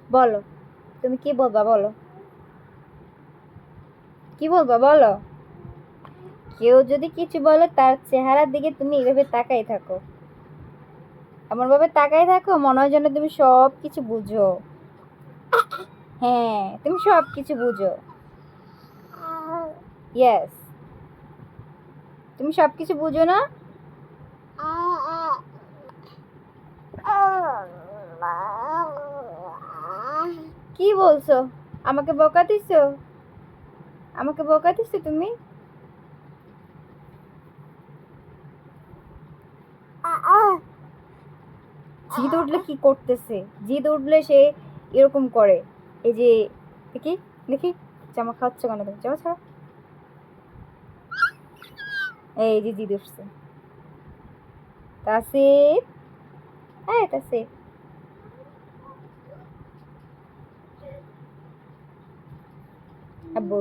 বলো, তুমি কি বলবা বলো, কি বলবা বলো। কেউ যদি কিছু বলে তার চেহারার দিকে তুমি এইভাবে তাকাই থাকো, এমন ভাবে তাকাই থাকো মনে হয় যেন তুমি সব কিছু বুঝো। হ্যাঁ, তুমি সব কিছু বুঝো। ইয়েস, তুমি সব কিছু বুঝো না। কি বলছো? আমাকে বকা দিছো? আমাকে বকা দিছো তুমি? জিদ উঠলে কি করতেছে? জিদ উঠলে সে এরকম করে। এই যে, দেখি, দেখি, জামা খাচ্ছ কেন তুমি? জামা ছাড়ো। এই যে জিদ উঠছে। তাসিফ, হ্যাঁ তাসিফ, আব্বু